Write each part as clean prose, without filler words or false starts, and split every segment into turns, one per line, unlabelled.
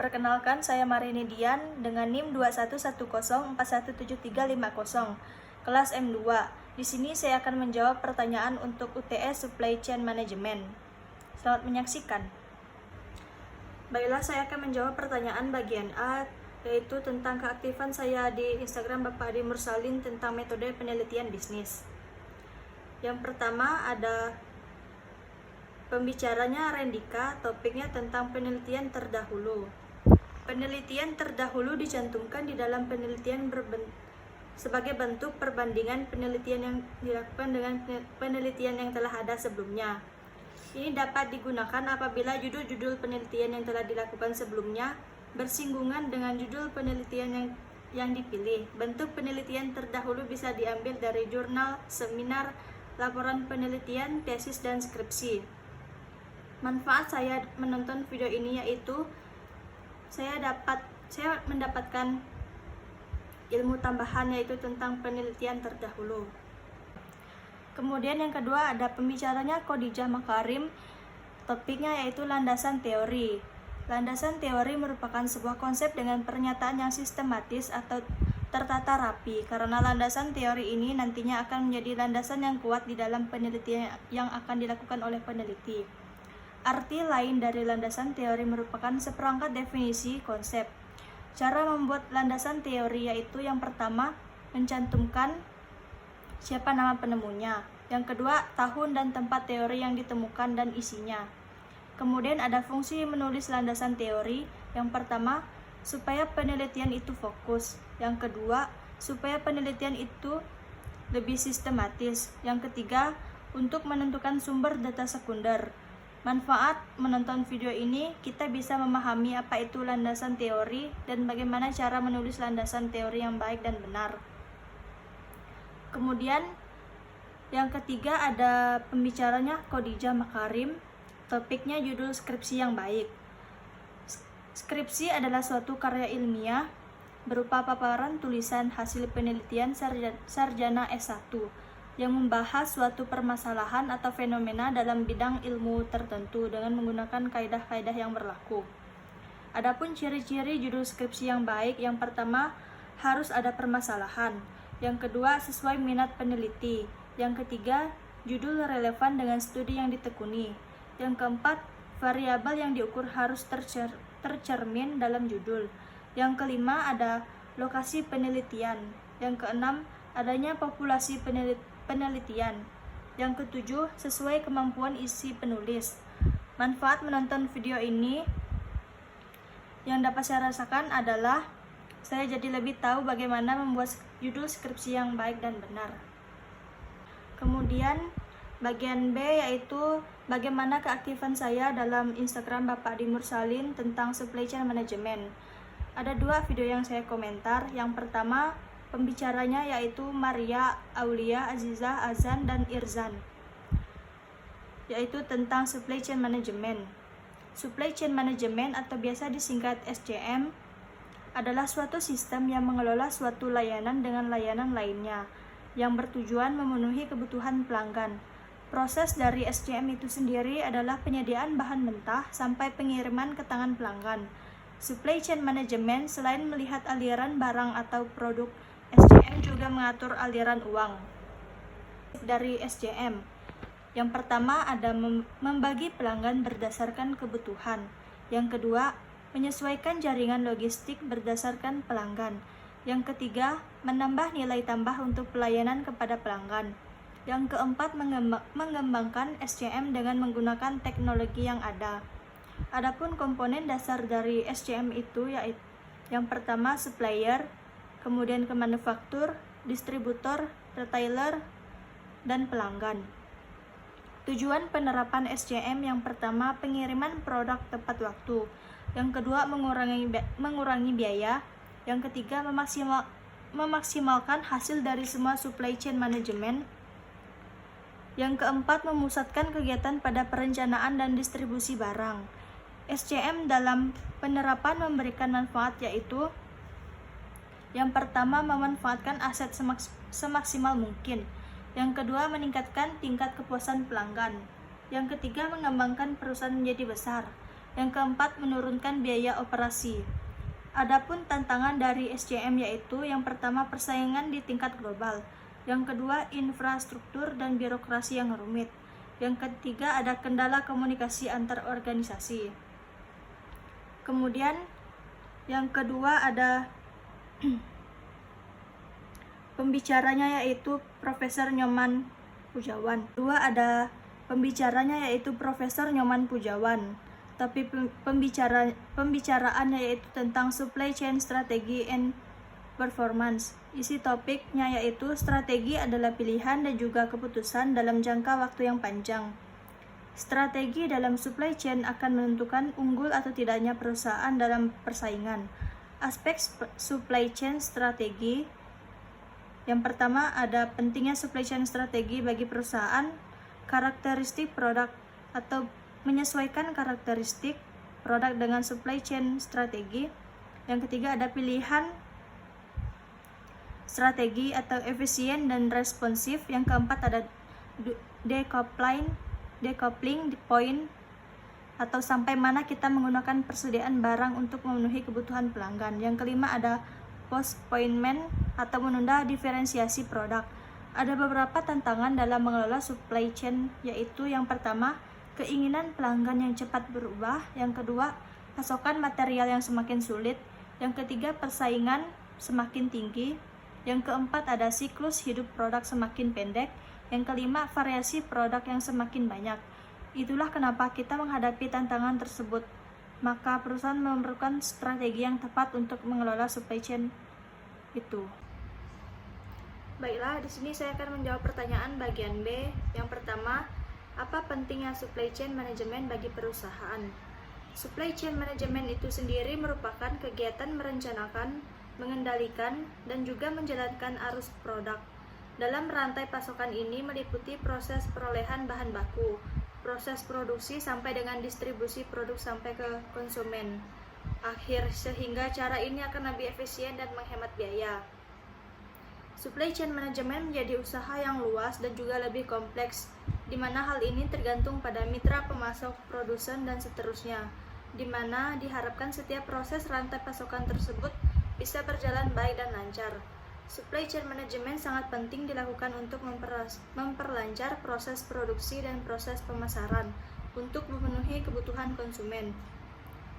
Perkenalkan, saya Marini Dian dengan NIM 2110417350, kelas M2. Di sini saya akan menjawab pertanyaan untuk UTS Supply Chain Management. Selamat menyaksikan. Baiklah, saya akan menjawab pertanyaan bagian A, yaitu tentang keaktifan saya di Instagram Bapak Adi Mursalin tentang metode penelitian bisnis. Yang pertama ada pembicaranya Rendika, topiknya tentang penelitian terdahulu. Penelitian terdahulu dicantumkan di dalam penelitian sebagai bentuk perbandingan penelitian yang dilakukan dengan penelitian yang telah ada sebelumnya. Ini dapat digunakan apabila judul-judul penelitian yang telah dilakukan sebelumnya bersinggungan dengan judul penelitian yang dipilih. Bentuk penelitian terdahulu bisa diambil dari jurnal, seminar, laporan penelitian, tesis, dan skripsi. Manfaat saya menonton video ini yaitu saya mendapatkan ilmu tambahan yaitu tentang penelitian terdahulu. Kemudian yang kedua ada pembicaranya Khadijah Makarim, topiknya yaitu landasan teori. Landasan teori merupakan sebuah konsep dengan pernyataan yang sistematis atau tertata rapi, karena landasan teori ini nantinya akan menjadi landasan yang kuat di dalam penelitian yang akan dilakukan oleh peneliti. Arti lain dari landasan teori merupakan seperangkat definisi konsep. Cara membuat landasan teori yaitu yang pertama, mencantumkan siapa nama penemunya. Yang kedua, tahun dan tempat teori yang ditemukan dan isinya. Kemudian ada fungsi menulis landasan teori. Yang pertama, supaya penelitian itu fokus. Yang kedua, supaya penelitian itu lebih sistematis. Yang ketiga, untuk menentukan sumber data sekunder. Manfaat menonton video ini, kita bisa memahami apa itu landasan teori dan bagaimana cara menulis landasan teori yang baik dan benar. Kemudian yang ketiga ada pembicaranya Khadijah Makarim, topiknya judul skripsi yang baik. Skripsi adalah suatu karya ilmiah berupa paparan tulisan hasil penelitian sarjana S1 yang membahas suatu permasalahan atau fenomena dalam bidang ilmu tertentu dengan menggunakan kaidah-kaidah yang berlaku. Adapun ciri-ciri judul skripsi yang baik, yang pertama harus ada permasalahan, yang kedua sesuai minat peneliti, yang ketiga judul relevan dengan studi yang ditekuni, yang keempat variabel yang diukur harus tercermin dalam judul, yang kelima ada lokasi penelitian, yang keenam adanya populasi penelitian, yang ketujuh sesuai kemampuan isi penulis. Manfaat menonton video ini yang dapat saya rasakan adalah saya jadi lebih tahu bagaimana membuat judul skripsi yang baik dan benar. Kemudian bagian B yaitu bagaimana keaktifan saya dalam Instagram Bapak Adi Mursalin tentang supply chain management. Ada dua video yang saya komentar. Yang pertama, pembicaranya yaitu Maria, Aulia, Azizah, Azan, dan Irzan, yaitu tentang supply chain management. Supply chain management atau biasa disingkat SCM adalah suatu sistem yang mengelola suatu layanan dengan layanan lainnya yang bertujuan memenuhi kebutuhan pelanggan. Proses dari SCM itu sendiri adalah penyediaan bahan mentah sampai pengiriman ke tangan pelanggan. Supply chain management selain melihat aliran barang atau produk, SCM juga mengatur aliran uang. Dari SCM, yang pertama ada membagi pelanggan berdasarkan kebutuhan. Yang kedua, menyesuaikan jaringan logistik berdasarkan pelanggan. Yang ketiga, menambah nilai tambah untuk pelayanan kepada pelanggan. Yang keempat, mengembangkan SCM dengan menggunakan teknologi yang ada. Adapun komponen dasar dari SCM itu yaitu yang pertama supplier, kemudian ke manufaktur, distributor, retailer, dan pelanggan. Tujuan penerapan SCM yang pertama pengiriman produk tepat waktu, yang kedua mengurangi biaya, yang ketiga memaksimalkan hasil dari semua supply chain management, yang keempat memusatkan kegiatan pada perencanaan dan distribusi barang. SCM dalam penerapan memberikan manfaat yaitu yang pertama, memanfaatkan aset semaksimal mungkin. Yang kedua, meningkatkan tingkat kepuasan pelanggan. Yang ketiga, mengembangkan perusahaan menjadi besar. Yang keempat, menurunkan biaya operasi. Adapun tantangan dari SCM yaitu yang pertama, persaingan di tingkat global. Yang kedua, infrastruktur dan birokrasi yang rumit. Yang ketiga, ada kendala komunikasi antar organisasi. Kemudian yang kedua ada pembicaranya yaitu Profesor Nyoman Pujawan. Kedua ada pembicaranya yaitu Profesor Nyoman Pujawan. Tapi pembicaraannya yaitu tentang supply chain strategi and performance. Isi topiknya yaitu strategi adalah pilihan dan juga keputusan dalam jangka waktu yang panjang. Strategi dalam supply chain akan menentukan unggul atau tidaknya perusahaan dalam persaingan. Aspek supply chain strategi. Yang pertama ada pentingnya supply chain strategi bagi perusahaan, karakteristik produk atau menyesuaikan karakteristik produk dengan supply chain strategi. Yang ketiga ada pilihan strategi atau efisien dan responsif. Yang keempat ada decoupling point atau sampai mana kita menggunakan persediaan barang untuk memenuhi kebutuhan pelanggan. Yang kelima ada postponement atau menunda diferensiasi produk. Ada beberapa tantangan dalam mengelola supply chain yaitu yang pertama, keinginan pelanggan yang cepat berubah. Yang kedua, pasokan material yang semakin sulit. Yang ketiga, persaingan semakin tinggi. Yang keempat, ada siklus hidup produk semakin pendek. Yang kelima, variasi produk yang semakin banyak. Itulah kenapa kita menghadapi tantangan tersebut. Maka perusahaan memerlukan strategi yang tepat untuk mengelola supply chain itu. Baiklah, di sini saya akan menjawab pertanyaan bagian B. Yang pertama, apa pentingnya supply chain management bagi perusahaan? Supply chain management itu sendiri merupakan kegiatan merencanakan, mengendalikan, dan juga menjalankan arus produk. Dalam rantai pasokan ini meliputi proses perolehan bahan baku, proses produksi sampai dengan distribusi produk sampai ke konsumen akhir, sehingga cara ini akan lebih efisien dan menghemat biaya. Supply chain management menjadi usaha yang luas dan juga lebih kompleks, di mana hal ini tergantung pada mitra pemasok, produsen, dan seterusnya, di mana diharapkan setiap proses rantai pasokan tersebut bisa berjalan baik dan lancar. Supply chain management sangat penting dilakukan untuk memperlancar proses produksi dan proses pemasaran untuk memenuhi kebutuhan konsumen.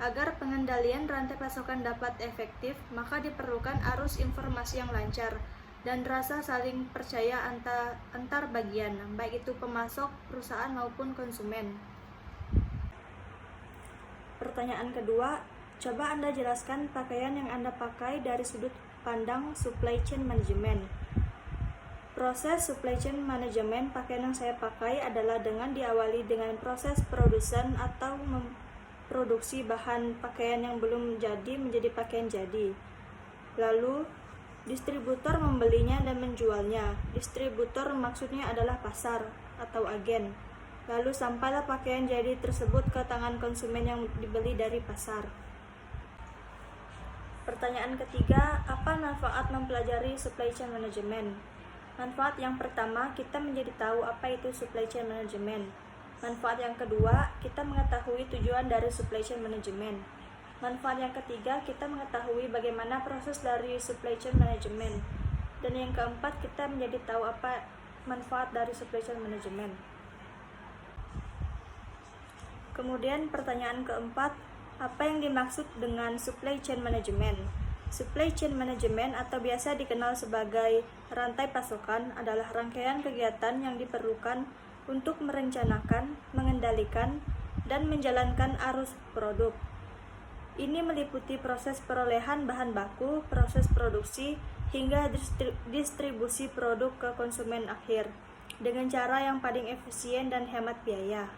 Agar pengendalian rantai pasokan dapat efektif, maka diperlukan arus informasi yang lancar dan rasa saling percaya antar bagian, baik itu pemasok, perusahaan maupun konsumen. Pertanyaan kedua, coba Anda jelaskan pakaian yang Anda pakai dari sudut pandang supply chain management. Proses supply chain management pakaian yang saya pakai adalah dengan diawali dengan proses produsen atau memproduksi bahan pakaian yang belum jadi menjadi pakaian jadi. Lalu distributor membelinya dan menjualnya. Distributor maksudnya adalah pasar atau agen. Lalu sampailah pakaian jadi tersebut ke tangan konsumen yang dibeli dari pasar. Pertanyaan ketiga, apa manfaat mempelajari supply chain management? Manfaat yang pertama, kita menjadi tahu apa itu supply chain management. Manfaat yang kedua, kita mengetahui tujuan dari supply chain management. Manfaat yang ketiga, kita mengetahui bagaimana proses dari supply chain management. Dan yang keempat, kita menjadi tahu apa manfaat dari supply chain management. Kemudian pertanyaan keempat, apa yang dimaksud dengan supply chain management? Supply chain management atau biasa dikenal sebagai rantai pasokan adalah rangkaian kegiatan yang diperlukan untuk merencanakan, mengendalikan, dan menjalankan arus produk. Ini meliputi proses perolehan bahan baku, proses produksi, hingga distribusi produk ke konsumen akhir dengan cara yang paling efisien dan hemat biaya.